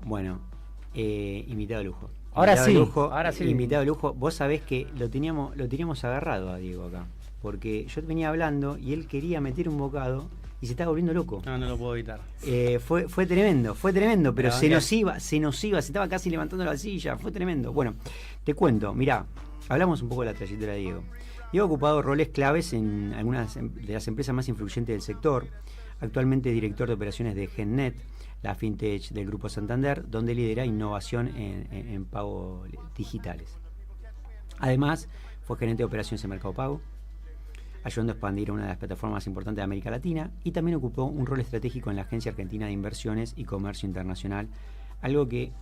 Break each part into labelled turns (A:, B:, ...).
A: Bueno, invitado de lujo.
B: Ahora sí,
A: Ahora sí. Invitado de lujo. Vos sabés que lo teníamos agarrado a Diego acá. Porque yo venía hablando y él quería meter un bocado y se estaba volviendo loco.
C: No lo puedo evitar.
A: Fue tremendo, pero se nos iba, se estaba casi levantando la silla, fue tremendo. Bueno, te cuento, mirá, hablamos un poco de la trayectoria de Diego. Diego ha ocupado roles claves en algunas de las empresas más influyentes del sector. Actualmente es director de operaciones de GenNet, la fintech del Grupo Santander, donde lidera innovación en pagos digitales. Además, fue gerente de operaciones en Mercado Pago, ayudando a expandir una de las plataformas más importantes de América Latina, y también ocupó un rol estratégico en la Agencia Argentina de Inversiones y Comercio Internacional, algo que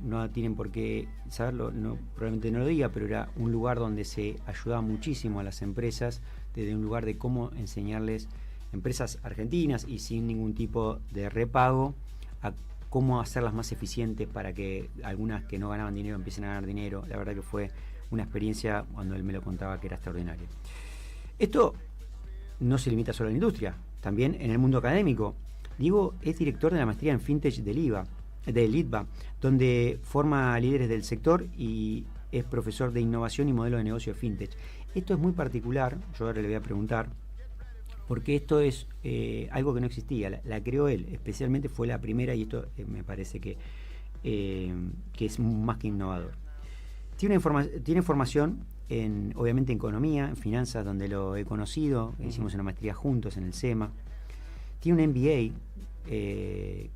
A: no tienen por qué saberlo, probablemente no lo diga, pero era un lugar donde se ayudaba muchísimo a las empresas, desde un lugar de cómo enseñarles, empresas argentinas y sin ningún tipo de repago, a cómo hacerlas más eficientes para que algunas que no ganaban dinero empiecen a ganar dinero. La verdad que fue una experiencia, cuando él me lo contaba, que era extraordinaria. Esto no se limita solo a la industria, también en el mundo académico. Diego es director de la maestría en fintech del ITBA, donde forma líderes del sector y es profesor de innovación y modelo de negocio de fintech. Esto es muy particular, yo ahora le voy a preguntar, porque esto es algo que no existía, la creó él, especialmente fue la primera, y esto me parece que es más que innovador. Tiene formación obviamente en economía, en finanzas, donde lo he conocido, hicimos una maestría juntos en el SEMA. Tiene un MBA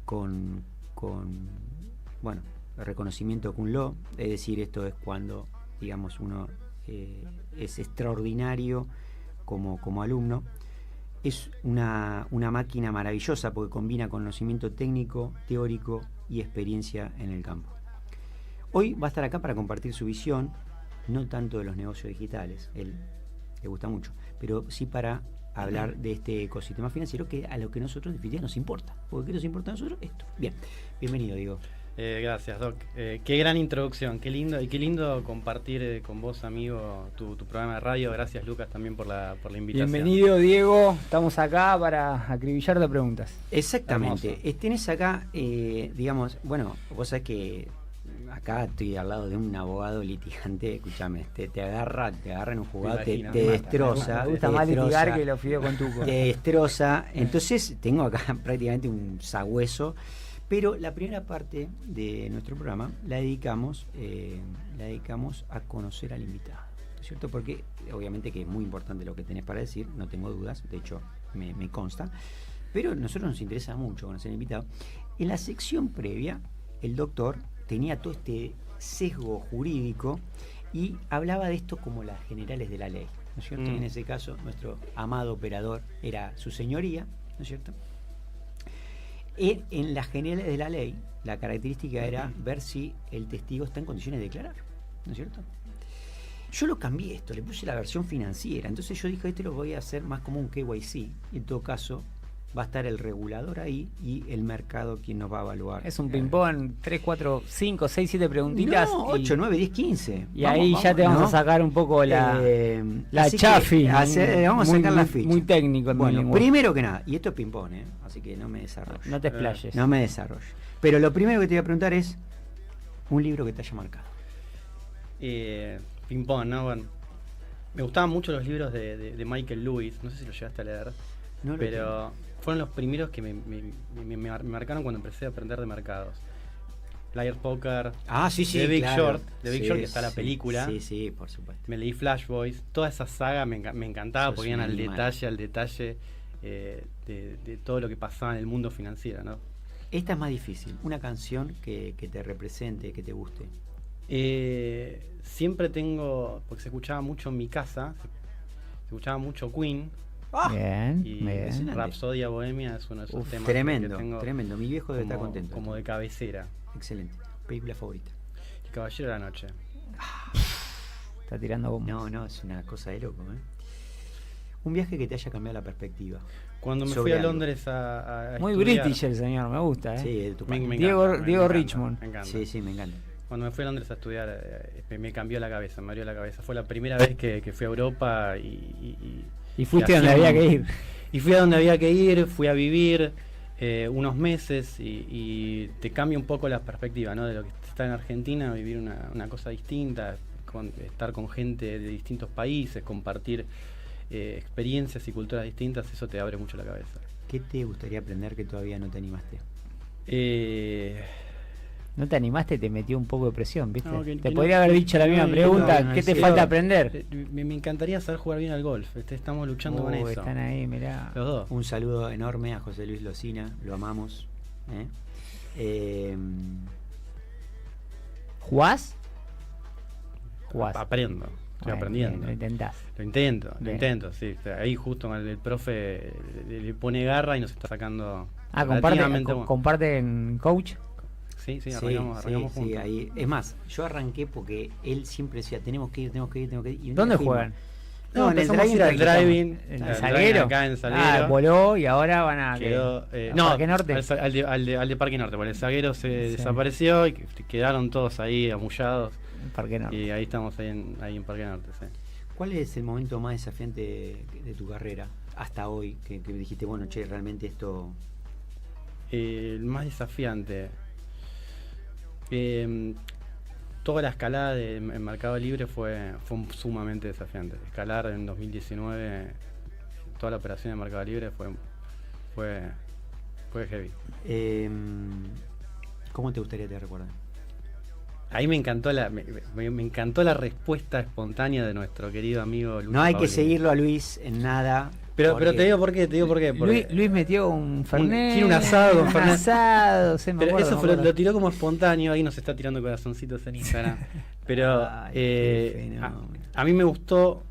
A: con reconocimiento cum laude, es decir, esto es cuando, digamos, uno es extraordinario como alumno. Es una máquina maravillosa porque combina conocimiento técnico, teórico y experiencia en el campo. Hoy va a estar acá para compartir su visión, no tanto de los negocios digitales, él le gusta mucho, pero sí para hablar de este ecosistema financiero, que a lo que nosotros definitivamente nos importa. ¿Por qué nos importa a nosotros esto? Bien, bienvenido, Diego.
C: Gracias, Doc. Qué gran introducción, qué lindo compartir con vos, amigo, tu programa de radio. Gracias, Lucas, también por la invitación.
B: Bienvenido, Diego. Estamos acá para acribillar de preguntas.
A: Exactamente. Tenés acá, digamos, bueno, vos sabés que acá estoy al lado de un abogado litigante. Escúchame, te agarra en un jugado, te destroza.
B: Me gusta más litigar que los fideos con tuco.
A: Te destroza. Entonces tengo acá prácticamente un sagüeso. Pero la primera parte de nuestro programa la dedicamos a conocer al invitado, ¿no es cierto? Porque obviamente que es muy importante lo que tenés para decir, no tengo dudas, de hecho me consta, pero a nosotros nos interesa mucho conocer al invitado. En la sección previa, el doctor tenía todo este sesgo jurídico y hablaba de esto como las generales de la ley, ¿no es cierto? Y en ese caso, nuestro amado operador era su señoría, ¿no es cierto? En las generales de la ley, la característica era ver si el testigo está en condiciones de declarar, ¿no es cierto? Yo lo cambié esto, le puse la versión financiera, entonces yo dije, lo voy a hacer más como un KYC, en todo caso va a estar el regulador ahí y el mercado quien nos va a evaluar.
B: Es un ping-pong, 3, 4, 5, 6, 7 preguntitas.
A: No, 8, 9, 10, 15.
B: Y ahí ya te vamos a sacar un poco la chafi.
A: Vamos a sacar la ficha.
B: Muy técnico.
A: Bueno, primero que nada, y esto es ping-pong, así que no me desarrollo.
B: No te explayes.
A: No me desarrollo. Pero lo primero que te voy a preguntar es un libro que te haya marcado.
C: Ping-pong, ¿no? Bueno, me gustaban mucho los libros de Michael Lewis, no sé si los llegaste a leer, pero fueron los primeros que me marcaron cuando empecé a aprender de mercados. Player Poker,
A: sí,
C: The Big Short, que está la
A: sí,
C: película.
A: Sí, por supuesto.
C: Me leí Flash Boys, toda esa saga me encantaba porque iban al detalle de todo lo que pasaba en el mundo financiero, ¿no?
A: Esta es más difícil, una canción que te represente, que te guste.
C: Siempre porque se escuchaba mucho en mi casa, se escuchaba mucho Queen.
B: Bien,
C: bien. Rapsodia Bohemia es uno de esos temas
A: tremendo,
C: que tengo
A: tremendo. Mi viejo debe estar contento.
C: Como de cabecera.
A: Excelente. Película favorita.
C: El Caballero de la Noche.
B: Está tirando bombas.
A: No, es una cosa de loco, Un viaje que te haya cambiado la perspectiva.
C: Cuando me fui a Londres a
B: muy
C: estudiar,
B: british el señor, me gusta,
A: Sí,
C: me
B: Diego Richmond.
C: Me encanta.
A: Sí, me encanta.
C: Cuando me fui a Londres a estudiar, me cambió la cabeza, me abrió la cabeza. Fue la primera vez que fui a Europa
B: y fuiste donde había que ir.
C: Y fui a donde había que ir, fui a vivir. unos meses y te cambia un poco la perspectiva, ¿no? De lo que está en Argentina, vivir una cosa distinta, estar con gente de distintos países, compartir experiencias y culturas distintas, eso te abre mucho la cabeza.
A: ¿Qué te gustaría aprender que todavía no te animaste?
B: ¿No te animaste? Te metió un poco de presión, ¿viste?
C: No,
B: te podría haber dicho la misma pregunta. ¿Qué te falta aprender?
C: Me encantaría saber jugar bien al golf. Estamos luchando con eso.
B: Están ahí, mirá.
C: Los dos.
A: Un saludo enorme a José Luis Locina. Lo amamos.
B: ¿Jugás?
C: Aprendo. Estoy aprendiendo.
B: Lo intentás.
C: Lo intento, sí. Ahí justo el profe le pone garra y nos está sacando.
B: ¿Comparten coach?
C: Sí, arrancamos juntos.
A: Sí, ahí. Es más, yo arranqué porque él siempre decía, tenemos que ir. Y
B: ¿dónde juegan?
A: No, en el
C: driving.
B: ¿En el Salguero?
C: Acá en Salguero.
B: Voló y ahora van a...
C: Parque Norte. Al de Parque Norte, porque el Salguero se desapareció y quedaron todos ahí amullados.
B: Parque Norte.
C: Y ahí estamos ahí en Parque Norte, sí.
A: ¿Cuál es el momento más desafiante de tu carrera hasta hoy? Que dijiste, bueno, che, realmente esto...
C: El más desafiante... toda la escalada en Mercado Libre fue sumamente desafiante. Escalar en 2019, toda la operación de Mercado Libre fue heavy.
A: ¿Cómo te gustaría que te recuerden?
C: Ahí me encantó la respuesta espontánea de nuestro querido amigo Luis.
A: No hay
C: Pauli.
A: Que seguirlo a Luis en nada.
C: Pero te digo por qué.
B: Luis metió un Fernet.
C: Tiene un asado con Fernet.
B: Pero
C: eso lo tiró como espontáneo. Ahí nos está tirando corazoncitos en Instagram. Pero a mí me gustó.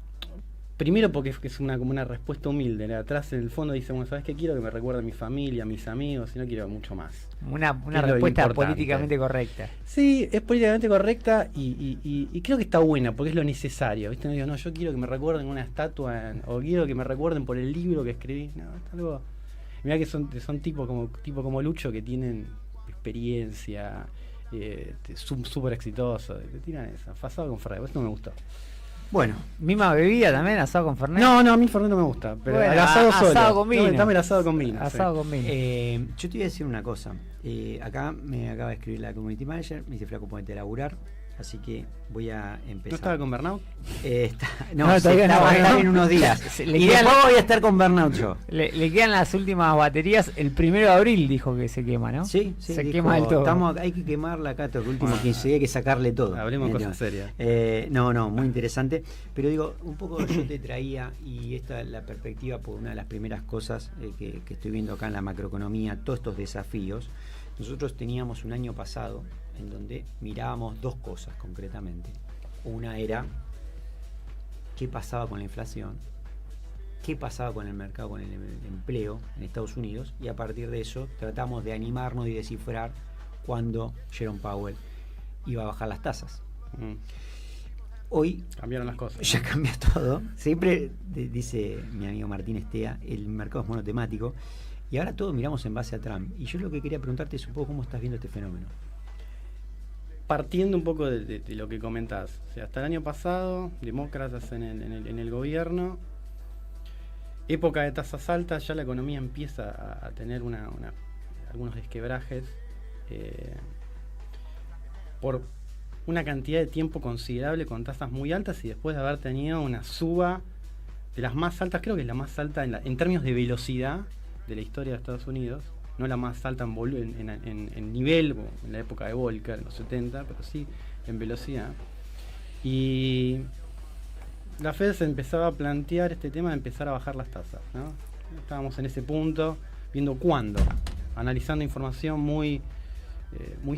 C: Primero porque es como una respuesta humilde. Atrás en el fondo dice, bueno, ¿sabes qué? Quiero que me recuerde a mi familia, a mis amigos, y no quiero mucho más.
B: Una respuesta políticamente correcta.
C: Sí, es políticamente correcta y creo que está buena porque es lo necesario. ¿Viste? No digo, yo quiero que me recuerden una estatua o quiero que me recuerden por el libro que escribí. No, es algo... Mirá que son tipos como Lucho que tienen experiencia, súper exitosos. Te tiran esa. Asado con Fernet, esto me gustó.
B: Bueno, misma bebida también, asado con Fernet.
C: No, a mí Fernet no me gusta, pero
B: bueno,
C: el asado solo.
B: Asado con vino.
C: Dame el asado con vino.
B: Asado con vino.
A: Yo te voy a decir una cosa. Acá me acaba de escribir la community manager, me dice, flaco, ponete a laburar. Así que voy a empezar.
C: ¿No estaba con Burnout?
B: Todavía no.
A: Va a estar en unos días. Y después voy a estar con Burnout yo.
B: Le quedan las últimas baterías. El 1 de abril dijo que se quema, ¿no?
A: Sí,
B: se quema del todo.
A: Hay que quemarla acá, los últimos 15 días, hay que sacarle todo.
C: Hablemos cosas serias.
A: No, muy interesante. Pero digo, un poco yo te traía, y esta es la perspectiva por una de las primeras cosas que estoy viendo acá en la macroeconomía, todos estos desafíos. Nosotros teníamos un año pasado en donde mirábamos dos cosas concretamente. Una era qué pasaba con la inflación, qué pasaba con el mercado, con el empleo en Estados Unidos, y a partir de eso tratamos de animarnos y descifrar cuándo Jerome Powell iba a bajar las tasas. Hoy
C: cambiaron las cosas.
A: Ya cambió todo. Siempre dice mi amigo Martín Estea, el mercado es monotemático, y ahora todos miramos en base a Trump. Y yo lo que quería preguntarte es un poco cómo estás viendo este fenómeno.
C: Partiendo un poco de lo que comentás, o sea, hasta el año pasado, demócratas en el gobierno, época de tasas altas, ya la economía empieza a tener algunos desquebrajes por una cantidad de tiempo considerable con tasas muy altas, y después de haber tenido una suba de las más altas, creo que es la más alta en términos de velocidad de la historia de Estados Unidos. No la más alta en nivel, en la época de Volcker, en los 70, pero sí en velocidad. Y la Fed se empezaba a plantear este tema de empezar a bajar las tasas, ¿no? Estábamos en ese punto, viendo cuándo, analizando información muy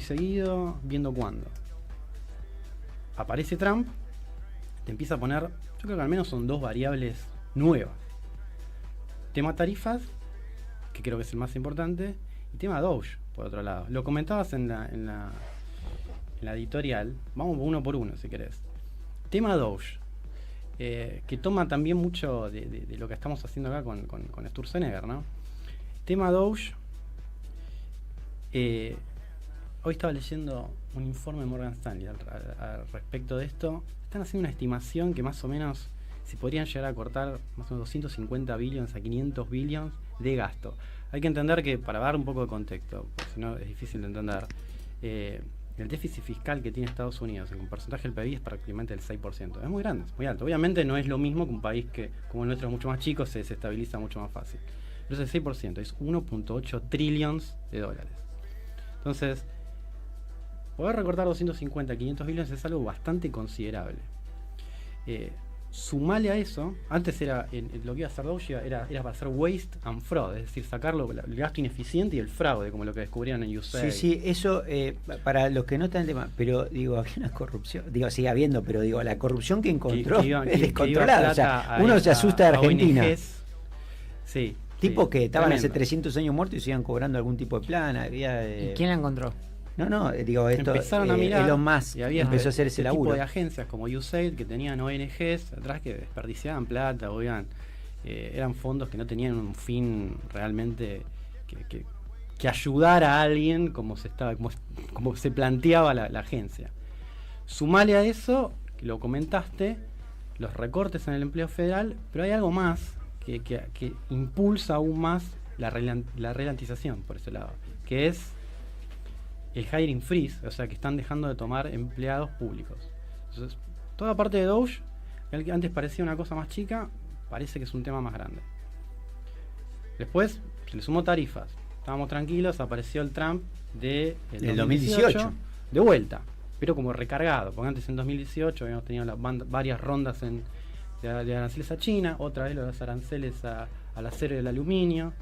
C: seguido, viendo cuándo. Aparece Trump, te empieza a poner, yo creo que al menos son dos variables nuevas. Tema tarifas, que creo que es el más importante, y tema Doge, por otro lado. Lo comentabas en la editorial, vamos uno por uno si querés. Tema Doge, que toma también mucho de lo que estamos haciendo acá con Sturzenegger, ¿no? Tema Doge, hoy estaba leyendo un informe de Morgan Stanley al respecto de esto. Están haciendo una estimación que más o menos se podrían llegar a cortar más o menos 250 billions a 500 billions de gasto. Hay que entender que, para dar un poco de contexto, porque si no es difícil de entender, el déficit fiscal que tiene Estados Unidos en un porcentaje del PIB es prácticamente el 6%. Es muy grande, es muy alto. Obviamente no es lo mismo que un país que, como el nuestro, es mucho más chico, se estabiliza mucho más fácil. Pero es el 6%, es 1.8 trillones de dólares. Entonces, poder recortar 250, 500 billones es algo bastante considerable. Sumale a eso, antes era lo que iba a hacer Doge era para hacer waste and fraud, es decir, sacarlo el gasto ineficiente y el fraude, como lo que descubrieron en USAID.
A: Sí, eso para los que no están en tema, pero digo, había una corrupción, digo, sigue habiendo, pero digo, la corrupción que encontró es descontrolada, o sea, uno se asusta de Argentina.
C: Sí.
A: Tipos que estaban hace 300 años muertos y sigan cobrando algún tipo de plan.
B: ¿Y quién la encontró?
A: No, digo, esto
C: empezaron a mirar,
A: Elon Musk
C: y había
A: empezó a hacer ese laburo.
C: Tipo de agencias como USAID que tenían ONGs atrás que desperdiciaban plata, eran fondos que no tenían un fin realmente que ayudara a alguien como se planteaba la agencia. Sumale a eso, lo comentaste, los recortes en el empleo federal, pero hay algo más que impulsa aún más la ralentización por ese lado, que es el hiring freeze, o sea que están dejando de tomar empleados públicos. Entonces, toda parte de Doge, que antes parecía una cosa más chica, parece que es un tema más grande. Después se le sumó tarifas. Estábamos tranquilos, apareció el Trump del 2018 de vuelta, pero como recargado, porque antes en 2018 habíamos tenido varias rondas de aranceles a China, otra vez los aranceles al acero y al aluminio,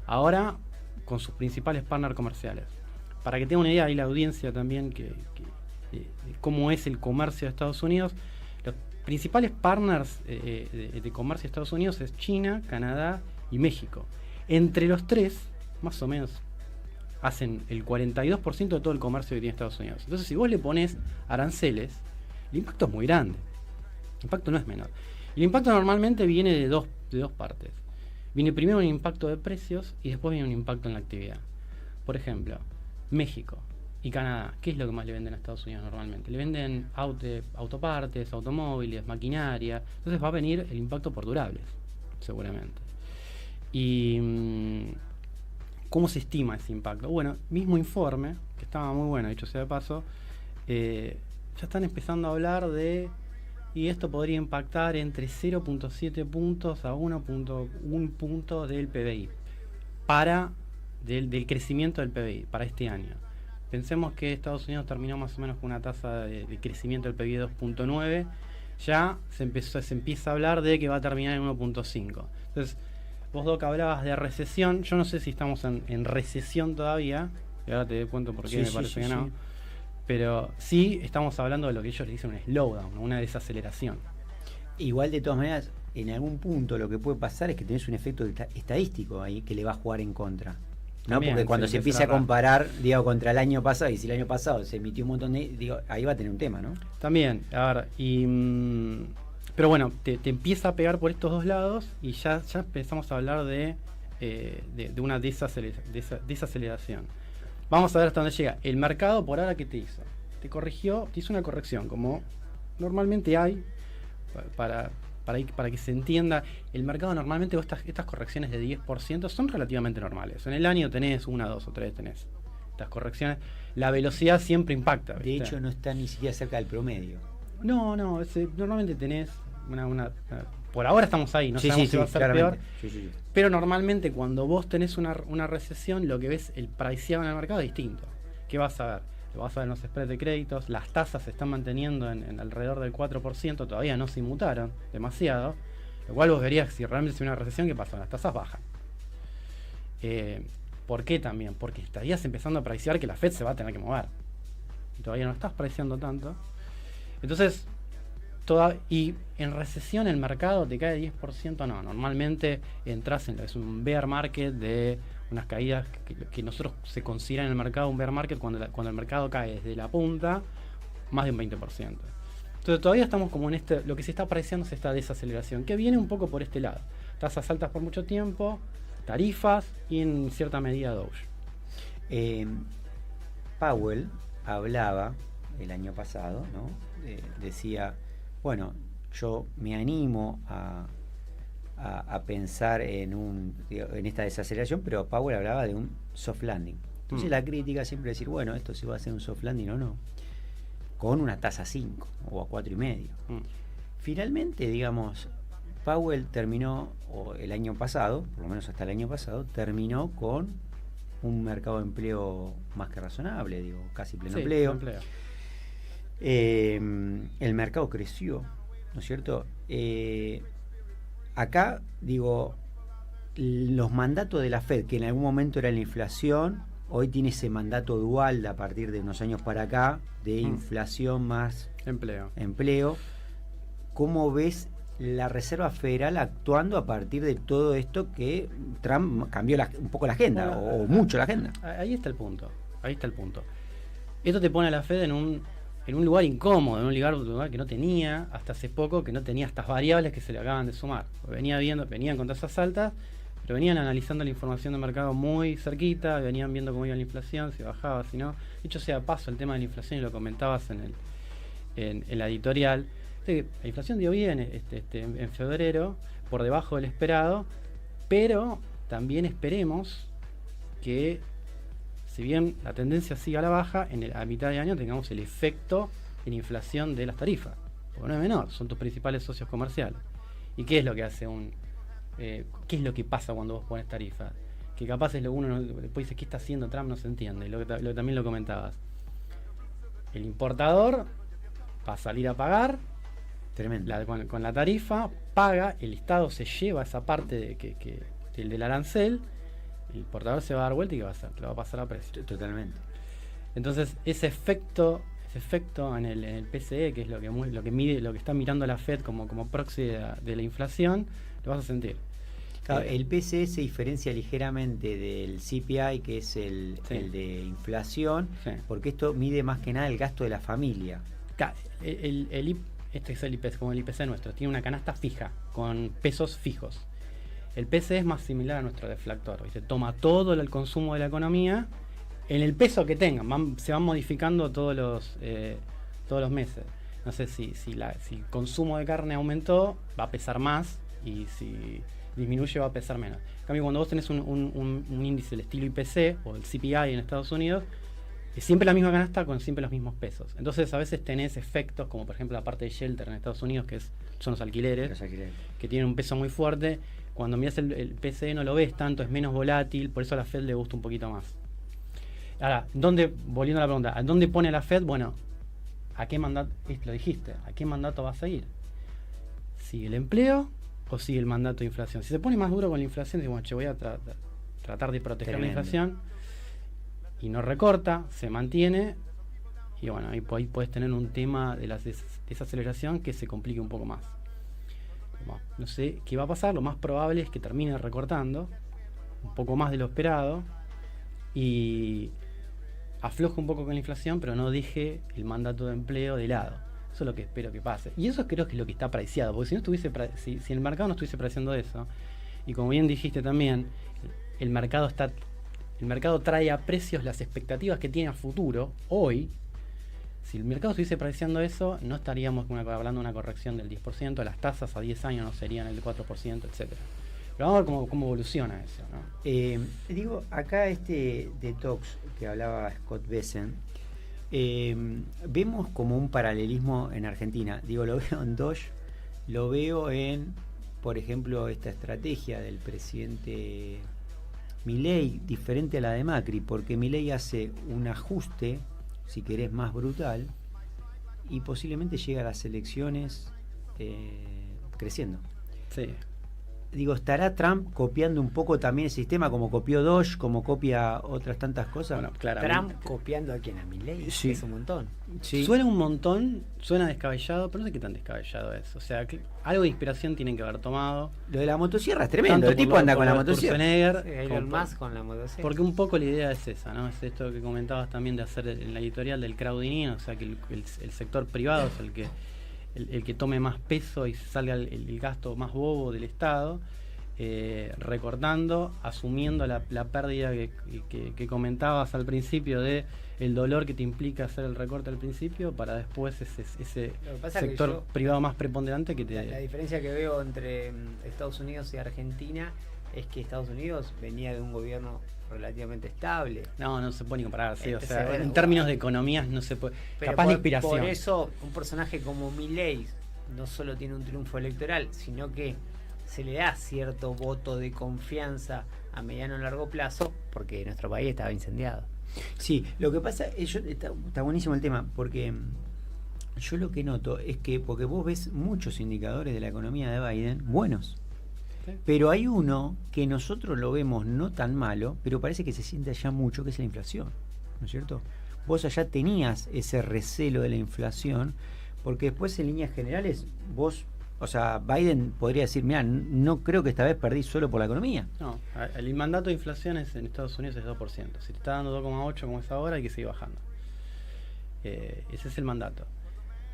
C: ahora con sus principales partners comerciales. Para que tenga una idea, hay la audiencia también de cómo es el comercio de Estados Unidos. Los principales partners de comercio de Estados Unidos es China, Canadá y México. Entre los tres, más o menos, hacen el 42% de todo el comercio que tiene Estados Unidos. Entonces, si vos le pones aranceles, el impacto es muy grande. El impacto no es menor. El impacto normalmente viene de dos partes. Viene primero un impacto de precios y después viene un impacto en la actividad. Por ejemplo, México y Canadá, ¿qué es lo que más le venden a Estados Unidos normalmente? Le venden autopartes, automóviles, maquinaria. Entonces va a venir el impacto por durables, seguramente. ¿Y cómo se estima ese impacto? Bueno, mismo informe, que estaba muy bueno, dicho sea de paso, ya están empezando a hablar y esto podría impactar entre 0.7 puntos a 1.1 punto del PBI del crecimiento del PBI para este año. Pensemos que Estados Unidos terminó más o menos con una tasa de crecimiento del PBI de 2.9, ya se empieza a hablar de que va a terminar en 1.5. Entonces, vos, Doc, hablabas de recesión. Yo no sé si estamos en recesión todavía, y ahora te cuento por qué me parece que no. Pero sí estamos hablando de lo que ellos le dicen un slowdown, una desaceleración.
A: Igual, de todas maneras, en algún punto lo que puede pasar es que tenés un efecto estadístico ahí que le va a jugar en contra. ¿No?
C: También,
A: porque cuando se empieza a comparar, digo, contra el año pasado, y si el año pasado se emitió un montón de... Digo, ahí va a tener un tema, ¿no?
C: También, a ver, pero bueno, te empieza a pegar por estos dos lados y ya empezamos a hablar de una desaceleración. Vamos a ver hasta dónde llega. El mercado, por ahora, ¿qué te hizo? Te hizo una corrección, como normalmente hay, para que se entienda. El mercado normalmente, estas correcciones de 10% son relativamente normales. En el año tenés 1, 2 o 3, tenés estas correcciones. La velocidad siempre impacta, ¿viste?
A: De hecho, no está ni siquiera cerca del promedio.
C: No, normalmente tenés por ahora estamos ahí, no sabemos si va a ser
A: claramente
C: peor.
A: Sí.
C: Pero normalmente cuando vos tenés una recesión, lo que ves, el priceado en el mercado es distinto. ¿Qué vas a ver? Lo vas a ver en los spreads de créditos, las tasas se están manteniendo en alrededor del 4%, todavía no se inmutaron demasiado, lo cual vos verías si realmente es una recesión, ¿qué pasa? Las tasas bajan. ¿Por qué también? Porque estarías empezando a pricear que la Fed se va a tener que mover. Y todavía no estás priceando tanto. Entonces, y en recesión el mercado te cae 10%, no, normalmente entras es un bear market de unas caídas que nosotros se considera en el mercado un bear market cuando el mercado cae desde la punta más de un 20%. Entonces todavía estamos como en lo que se está apreciando es esta desaceleración, que viene un poco por este lado. Tasas altas por mucho tiempo, tarifas y en cierta medida Doge.
A: Powell hablaba el año pasado, ¿no? Decía, bueno, yo me animo a pensar en esta desaceleración, pero Powell hablaba de un soft landing. Entonces la crítica siempre es decir, bueno, esto se va a hacer un soft landing o no, con una tasa 5 o a 4,5. Finalmente, digamos, Powell terminó, o el año pasado, por lo menos hasta el año pasado, terminó con un mercado de empleo más que razonable, digo, casi pleno empleo. El mercado creció, ¿no es cierto? Acá, digo, los mandatos de la Fed, que en algún momento era la inflación, hoy tiene ese mandato dual a partir de unos años para acá, de inflación más empleo. ¿Cómo ves la Reserva Federal actuando a partir de todo esto que Trump cambió un poco la agenda, bueno, o mucho la agenda?
C: Ahí está el punto. Esto te pone a la Fed en un lugar incómodo, en un lugar que no tenía hasta hace poco, que no tenía estas variables que se le acaban de sumar. Venían con tasas altas, pero venían analizando la información de mercado muy cerquita, venían viendo cómo iba la inflación, si bajaba, si no. Dicho sea paso, el tema de la inflación, y lo comentabas en la editorial, la inflación dio bien en febrero, por debajo del esperado, pero también esperemos que, si bien la tendencia sigue a la baja, a mitad de año tengamos el efecto en inflación de las tarifas, porque no es menor, son tus principales socios comerciales. ¿Y qué es lo que hace qué es lo que pasa cuando vos pones tarifas? Que capaz es lo uno, después dice, ¿qué está haciendo Trump? No se entiende, lo que también lo comentabas. El importador va a salir a pagar, con la tarifa, paga, el Estado se lleva esa parte del arancel, el importador se va a dar vuelta y ¿qué va a hacer? Lo va a pasar a precio.
A: Totalmente.
C: Entonces, ese efecto en el PCE, que es lo que mide, lo que está mirando la Fed como proxy de la inflación, lo vas a sentir.
A: Claro, el PCE se diferencia ligeramente del CPI, que es el de inflación, porque esto mide más que nada el gasto de la familia.
C: Claro, este es el IPC, como el IPC nuestro, tiene una canasta fija, con pesos fijos. El PCE es más similar a nuestro deflactor, ¿viste? Toma todo el consumo de la economía en el peso que tengan, se van modificando todos los meses. No sé si el consumo de carne aumentó, va a pesar más, y si disminuye va a pesar menos. En cambio, cuando vos tenés un índice del estilo IPC o el CPI en Estados Unidos, es siempre la misma canasta con siempre los mismos pesos. Entonces a veces tenés efectos, como por ejemplo la parte de shelter en Estados Unidos, que son los alquileres, que tienen un peso muy fuerte. Cuando miras el PCE no lo ves tanto, es menos volátil, por eso a la Fed le gusta un poquito más. Ahora, volviendo a la pregunta, ¿a dónde pone la Fed? Bueno, ¿a qué mandato? Lo dijiste, ¿a qué mandato va a seguir? ¿Sigue el empleo o sigue el mandato de inflación? Si se pone más duro con la inflación, decimos, voy a tratar de proteger la inflación, y no recorta, se mantiene, y bueno, ahí puedes tener un tema de la desaceleración que se complique un poco más. Bueno, no sé qué va a pasar, lo más probable es que termine recortando un poco más de lo esperado y afloje un poco con la inflación, pero no deje el mandato de empleo de lado. Eso es lo que espero que pase. Y eso creo que es lo que está preciado, porque si el mercado no estuviese preciando eso, y como bien dijiste también, el mercado trae a precios las expectativas que tiene a futuro, hoy. Si el mercado estuviese preciando eso, no estaríamos hablando de una corrección del 10%, las tasas a 10 años no serían el 4%, etc. Pero vamos a ver cómo evoluciona eso, ¿no?
A: Digo, acá detox que hablaba Scott Bessent, vemos como un paralelismo en Argentina. Digo, lo veo en Dodge, lo veo en, por ejemplo, esta estrategia del presidente Milei, diferente a la de Macri, porque Milei hace un ajuste, si querés, más brutal, y posiblemente llega a las elecciones creciendo.
C: Sí.
A: Digo, ¿estará Trump copiando un poco también el sistema, como copió Dodge, como copia otras tantas cosas?
B: Bueno, claramente. ¿Trump copiando a quién? ¿A Milei?
A: Sí.
B: Es un montón.
A: Sí.
C: Suena un montón, suena descabellado, pero no sé qué tan descabellado es. O sea, que algo de inspiración tienen que haber tomado.
A: Lo de la motosierra es tremendo. El tipo anda con la motosierra.
B: Elon Musk con la motosierra.
C: Porque un poco la idea es esa, ¿no? Es esto que comentabas también de hacer en la editorial del crowding, o sea, que el sector privado es el que tome más peso y salga el gasto más bobo del Estado. recortando, asumiendo la pérdida que comentabas al principio de el dolor que te implica hacer el recorte al principio para después ese sector privado más preponderante que te...
B: La diferencia que veo entre Estados Unidos y Argentina es que Estados Unidos venía de un gobierno relativamente estable.
C: No se puede ni comparar, sí, o sea, bueno, en términos de economías no se puede... Capaz de inspiración.
B: Por eso un personaje como Milei no solo tiene un triunfo electoral, sino que se le da cierto voto de confianza a mediano o largo plazo, porque nuestro país estaba incendiado.
A: Sí, lo que pasa es está buenísimo el tema, porque yo lo que noto es que, porque vos ves muchos indicadores de la economía de Biden buenos, ¿sí? Pero hay uno que nosotros lo vemos no tan malo, pero parece que se siente allá mucho, que es la inflación, ¿no es cierto? Vos allá tenías ese recelo de la inflación, porque después en líneas generales vos... O sea, Biden podría decir, mira, no creo que esta vez perdí solo por la economía.
C: No, el mandato de inflación en Estados Unidos es 2%. Si te está dando 2,8 como es ahora, hay que seguir bajando. Ese es el mandato.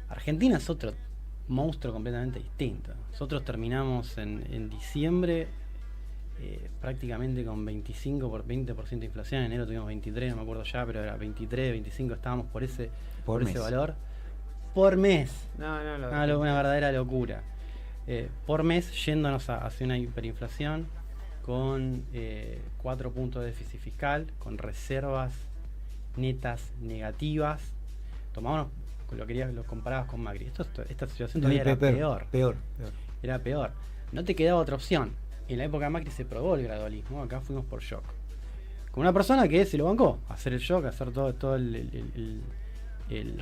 C: Argentina es otro monstruo completamente distinto. Nosotros terminamos en diciembre prácticamente con 25 por 20% de inflación. En enero tuvimos 23, no me acuerdo ya, pero era 23, 25, estábamos por ese valor. Por mes. Una verdadera locura. Por mes, yéndonos hacia una hiperinflación con 4 puntos de déficit fiscal, con reservas netas negativas. Tomámonos, lo comparabas con Macri. Esta situación todavía era peor. Era peor. No te quedaba otra opción. En la época de Macri se probó el gradualismo, acá fuimos por shock. Con una persona que se lo bancó, hacer el shock, hacer todo el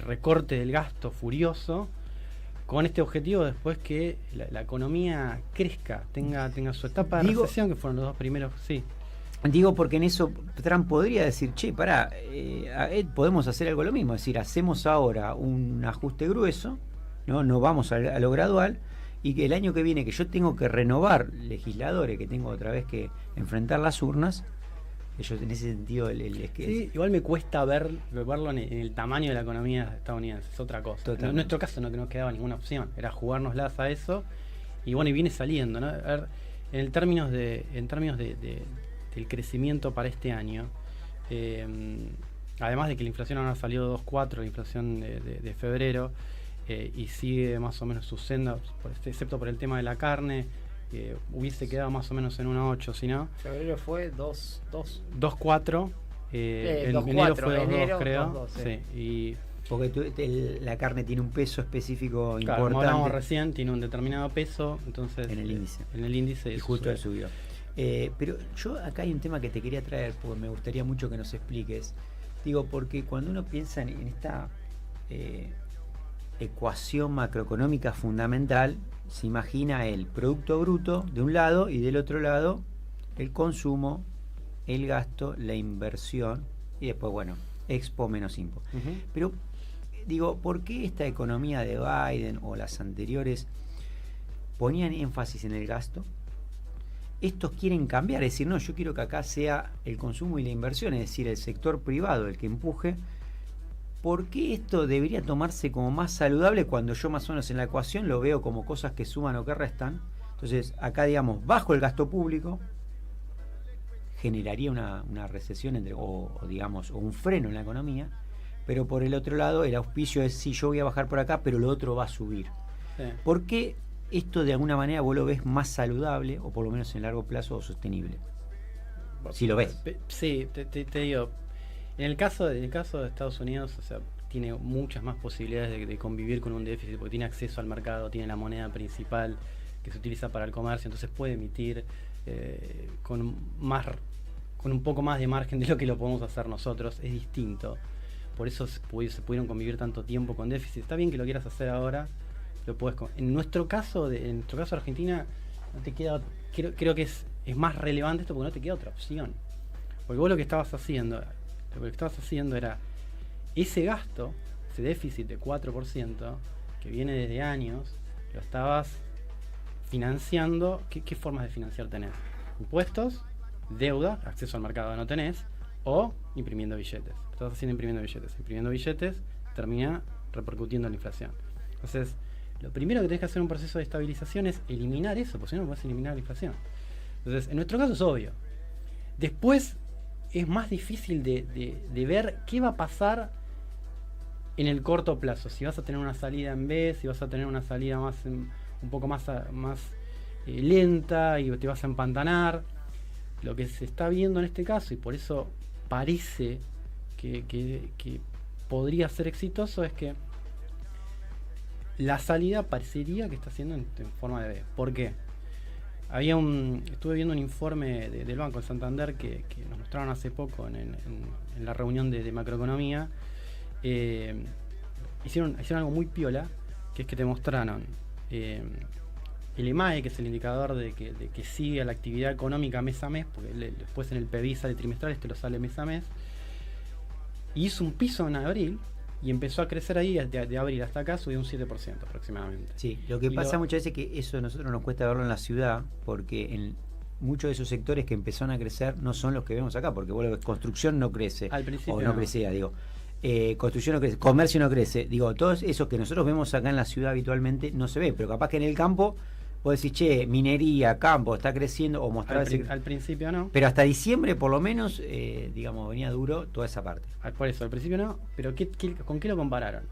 C: recorte del gasto furioso, con este objetivo después que la economía crezca, tenga su etapa de recesión, que fueron los 2 primeros, sí.
A: Digo porque en eso Trump podría decir, che, pará, podemos hacer algo lo mismo, es decir, hacemos ahora un ajuste grueso, no vamos a lo gradual, y que el año que viene, que yo tengo que renovar legisladores, que tengo otra vez que enfrentar las urnas, ellos en ese sentido
C: sí, igual me cuesta verlo en el tamaño de la economía estadounidense, es otra cosa. Totalmente. En nuestro caso no nos quedaba ninguna opción, era jugárnoslas a eso, y bueno, y viene saliendo, ¿no? A ver, en términos del crecimiento para este año, además de que la inflación ahora salió 2,4, la inflación de febrero, y sigue más o menos su senda, excepto por el tema de la carne, hubiese quedado más o menos en 1,8, si no.
B: Febrero fue
C: 2,4. En enero fue 2,2, creo. Sí.
A: Porque la carne tiene un peso específico importante.
C: Como hablamos recién, tiene un determinado peso, entonces
A: en el índice.
C: En el índice.
A: Y justo él subió. Pero yo acá hay un tema que te quería traer, porque me gustaría mucho que nos expliques. Digo, porque cuando uno piensa en esta ecuación macroeconómica fundamental, se imagina el producto bruto de un lado y del otro lado el consumo, el gasto, la inversión y después, bueno, expo menos impo. Pero digo, ¿por qué esta economía de Biden o las anteriores ponían énfasis en el gasto? Estos quieren cambiar, es decir, no, yo quiero que acá sea el consumo y la inversión, es decir, el sector privado el que empuje. ¿Por qué esto debería tomarse como más saludable cuando yo más o menos en la ecuación lo veo como cosas que suman o que restan? Entonces, acá, digamos, bajo el gasto público, generaría una recesión o un freno en la economía, pero por el otro lado, el auspicio es, sí, yo voy a bajar por acá, pero lo otro va a subir. Sí. ¿Por qué esto de alguna manera vos lo ves más saludable, o por lo menos en largo plazo, o sostenible? Si lo ves.
C: Sí, te digo... En el caso de Estados Unidos, o sea, tiene muchas más posibilidades de convivir con un déficit, porque tiene acceso al mercado, tiene la moneda principal que se utiliza para el comercio, entonces puede emitir con un poco más de margen de lo que lo podemos hacer nosotros. Es distinto. Por eso se pudieron convivir tanto tiempo con déficit. Está bien que lo quieras hacer ahora, lo puedes. En nuestro caso Argentina, no te queda, creo que es más relevante esto porque no te queda otra opción. Porque vos lo que estabas haciendo era ese gasto, ese déficit de 4% que viene desde años, lo estabas financiando. ¿Qué formas de financiar tenés? Impuestos, deuda, acceso al mercado no tenés, o imprimiendo billetes. Estás haciendo imprimiendo billetes, termina repercutiendo en la inflación. Entonces, lo primero que tenés que hacer en un proceso de estabilización es eliminar eso, porque si no, no podés eliminar la inflación. Entonces, en nuestro caso es obvio. Después es más difícil de ver qué va a pasar en el corto plazo. Si vas a tener una salida en B, si vas a tener una salida un poco más lenta y te vas a empantanar. Lo que se está viendo en este caso, y por eso parece que podría ser exitoso, es que la salida parecería que está siendo en forma de B. ¿Por qué? Estuve viendo un informe del Banco de Santander que nos mostraron hace poco en la reunión de macroeconomía. Hicieron algo muy piola, que es que te mostraron el EMAE, que es el indicador de que sigue la actividad económica mes a mes, porque después en el PBI sale trimestral, lo sale mes a mes, y hizo un piso en abril y empezó a crecer ahí de abril hasta acá, subió un 7% aproximadamente.
A: Sí, lo que pasa muchas veces es que eso a nosotros nos cuesta verlo en la ciudad, porque en muchos de esos sectores que empezaron a crecer no son los que vemos acá, porque bueno, construcción no crece,
C: al principio
A: o no crecía, digo. Construcción no crece, comercio no crece, digo, todos esos que nosotros vemos acá en la ciudad habitualmente no se ve, pero capaz que en el campo vos decís, che, minería, campo, está creciendo, o mostrar
C: al principio no.
A: Pero hasta diciembre por lo menos, digamos, venía duro toda esa parte.
C: Por eso, al principio no, pero ¿con qué lo compararon?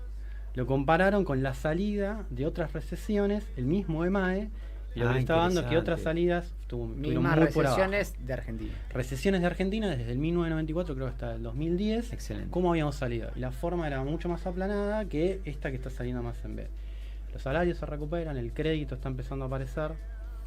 C: Lo compararon con la salida de otras recesiones, el mismo EMAE, y lo que estaba dando que otras salidas tuvieron muy
B: recesiones de Argentina.
C: Recesiones de Argentina desde el 1994, creo que hasta el 2010.
A: Excelente.
C: ¿Cómo habíamos salido? Y la forma era mucho más aplanada que esta que está saliendo más en B. Los salarios se recuperan, el crédito está empezando a aparecer.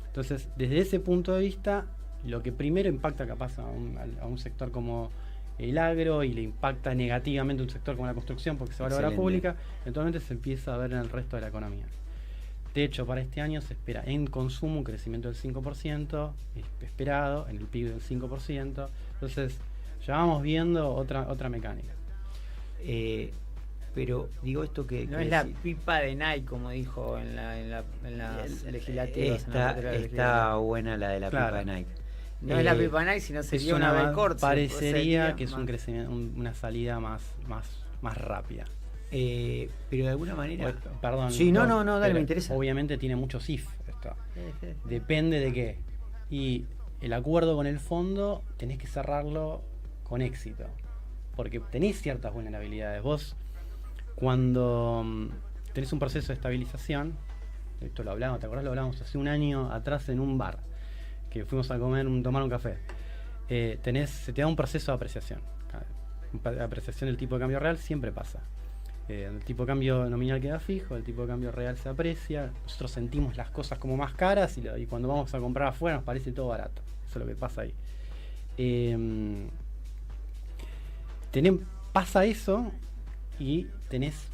C: Entonces, desde ese punto de vista, lo que primero impacta capaz a un sector como el agro y le impacta negativamente a un sector como la construcción porque se va a la obra pública, eventualmente se empieza a ver en el resto de la economía. De hecho, para este año se espera en consumo un crecimiento del 5%, esperado, en el PIB del 5%. Entonces, ya vamos viendo otra mecánica.
A: Pero digo esto que...
B: No es la pipa de Nike, como dijo en las legislativas.
A: Está buena la de la pipa de Nike.
B: No es la pipa de Nike, sino sería una B corta.
C: Parecería que es un crecimiento, una salida más rápida.
A: Pero de alguna manera...
C: Perdón.
A: Sí, no, dale, me interesa.
C: Obviamente tiene muchos if esto. Depende de qué. Y el acuerdo con el fondo tenés que cerrarlo con éxito. Porque tenés ciertas vulnerabilidades. Vos, cuando tenés un proceso de estabilización, esto lo hablamos, ¿te acordás? Lo hablamos hace un año atrás en un bar, que fuimos a tomar un café. Se te da un proceso de apreciación. Apreciación del tipo de cambio real siempre pasa. El tipo de cambio nominal queda fijo, el tipo de cambio real se aprecia, nosotros sentimos las cosas como más caras y cuando vamos a comprar afuera nos parece todo barato. Eso es lo que pasa ahí. Pasa eso y tenés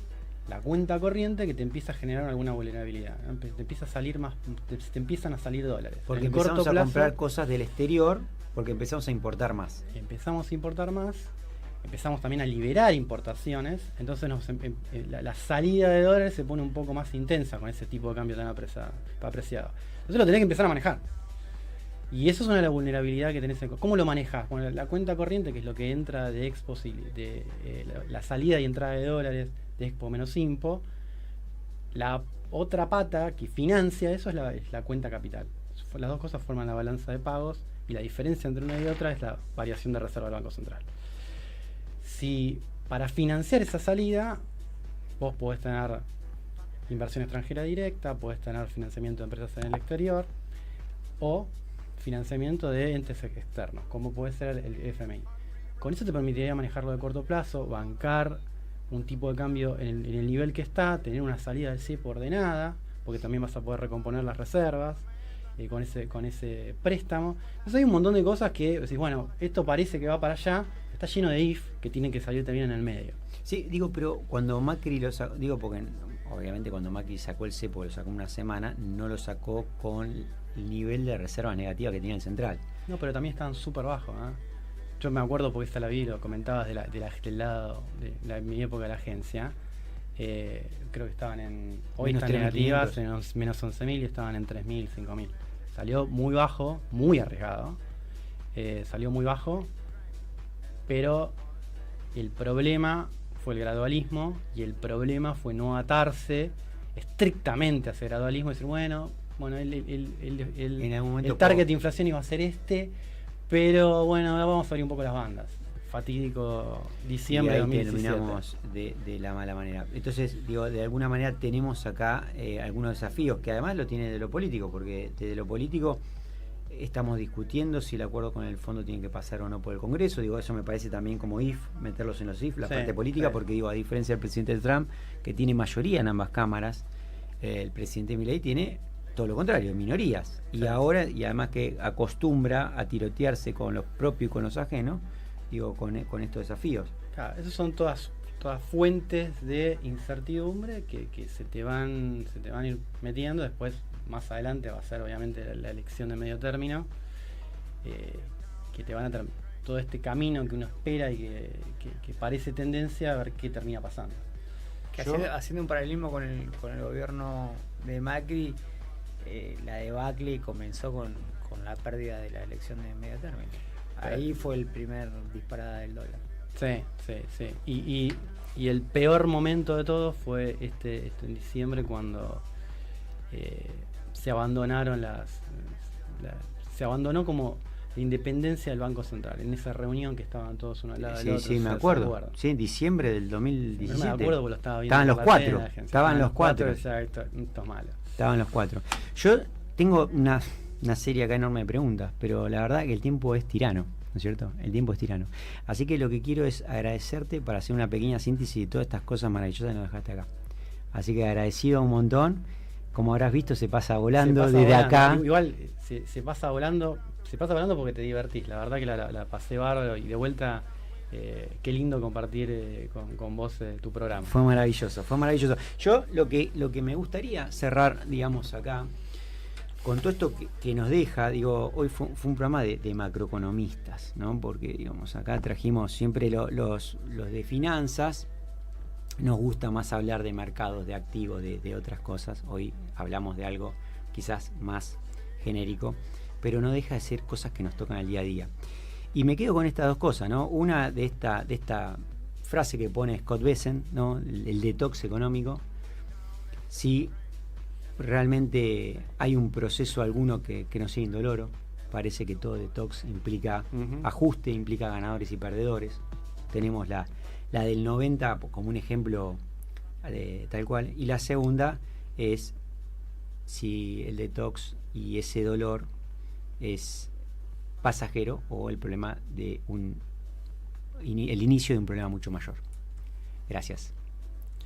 C: la cuenta corriente que te empieza a generar alguna vulnerabilidad, ¿no? Te empieza a salir te empiezan a salir dólares.
A: Porque empezamos a comprar cosas del exterior, porque empezamos a importar más.
C: Empezamos a importar más. Empezamos también a liberar importaciones, entonces la salida de dólares se pone un poco más intensa con ese tipo de cambio tan apreciado. Entonces lo tenés que empezar a manejar. Y eso es una de las vulnerabilidades que tenés. ¿Cómo lo manejas? Bueno, la cuenta corriente, que es lo que entra de Expo, la salida y entrada de dólares de Expo menos Impo. La otra pata que financia eso es la cuenta capital. Las dos cosas forman la balanza de pagos y la diferencia entre una y otra es la variación de reserva del Banco Central. Si para financiar esa salida vos podés tener inversión extranjera directa, podés tener financiamiento de empresas en el exterior o financiamiento de entes externos, como puede ser el FMI. Con eso te permitiría manejarlo de corto plazo, bancar un tipo de cambio en el nivel que está, tener una salida del CEPO ordenada, porque también vas a poder recomponer las reservas con ese préstamo. Entonces hay un montón de cosas que decís, bueno, esto parece que va para allá, está lleno de if que tienen que salir también en el medio.
A: Sí, digo, pero cuando Macri lo sacó, digo porque obviamente cuando Macri sacó el CEPO, lo sacó una semana, no lo sacó con el nivel de reservas negativas que tenía el central.
C: No, pero también estaban súper bajos, ¿eh? Yo me acuerdo porque esta la vi, lo comentabas del lado de mi época de la agencia. Creo que estaban hoy
A: menos
C: están negativas,
A: 3.500.
C: en menos 11.000 y estaban en 3.000, 5.000. Salió muy bajo, muy arriesgado. Salió muy bajo, pero el problema fue el gradualismo y el problema fue no atarse estrictamente a ese gradualismo y decir, bueno, bueno,
A: En algún momento
C: el target de inflación iba a ser este, pero bueno, ahora vamos a abrir un poco las bandas. Fatídico diciembre de 2017.
A: Terminamos de la mala manera. Entonces, digo, de alguna manera tenemos acá algunos desafíos, que además lo tiene de lo político, porque desde lo político estamos discutiendo si el acuerdo con el fondo tiene que pasar o no por el Congreso. Digo, eso me parece también como meterlos en los la parte política, porque digo, a diferencia del presidente Trump, que tiene mayoría en ambas cámaras, el presidente Milei tiene todo lo contrario, minorías. Y ahora, y además que acostumbra a tirotearse con los propios y con los ajenos, digo, con estos desafíos.
C: Claro, esas son todas fuentes de incertidumbre que se te van a ir metiendo. Después, más adelante, va a ser obviamente la elección de medio término, que te van a todo este camino que uno espera y que parece tendencia, a ver qué termina pasando.
B: Haciendo un paralelismo con el gobierno de Macri, la debacle comenzó con la pérdida de la elección de medio término. Ahí fue el primer disparada del dólar.
C: Sí. Y el peor momento de todo fue este en diciembre, cuando se abandonaron se abandonó como la independencia del Banco Central. En esa reunión que estaban todos uno al lado del otro.
A: Sí, me acuerdo. Sí, en diciembre del 2017.
C: No me acuerdo porque lo estaba viendo.
A: Estaban los cuatro.
C: Exacto, esto es malo.
A: Estaban los cuatro. Yo tengo una serie acá enorme de preguntas, pero la verdad que el tiempo es tirano, ¿no es cierto? El tiempo es tirano. Así que lo que quiero es agradecerte para hacer una pequeña síntesis de todas estas cosas maravillosas que nos dejaste acá. Así que agradecido un montón. Como habrás visto, se pasa volando desde acá.
C: Igual se pasa volando porque te divertís. La verdad que la pasé bárbaro, y de vuelta, qué lindo compartir con vos tu programa.
A: Fue maravilloso. Yo lo que me gustaría cerrar, digamos, acá, con todo esto que nos deja, digo, hoy fue un programa de macroeconomistas, ¿no? Porque, digamos, acá trajimos siempre los de finanzas. Nos gusta más hablar de mercados, de activos, de otras cosas. Hoy hablamos de algo quizás más genérico, pero no deja de ser cosas que nos tocan al día a día. Y me quedo con estas dos cosas, ¿no? Una de esta frase que pone Scott Bessent, ¿no? El detox económico. Si realmente hay un proceso alguno que no sea indoloro, parece que todo detox implica ajuste, implica ganadores y perdedores. Tenemos la del 90 como un ejemplo tal cual. Y la segunda es si el detox y ese dolor es pasajero o el problema de el inicio de un problema mucho mayor. Gracias.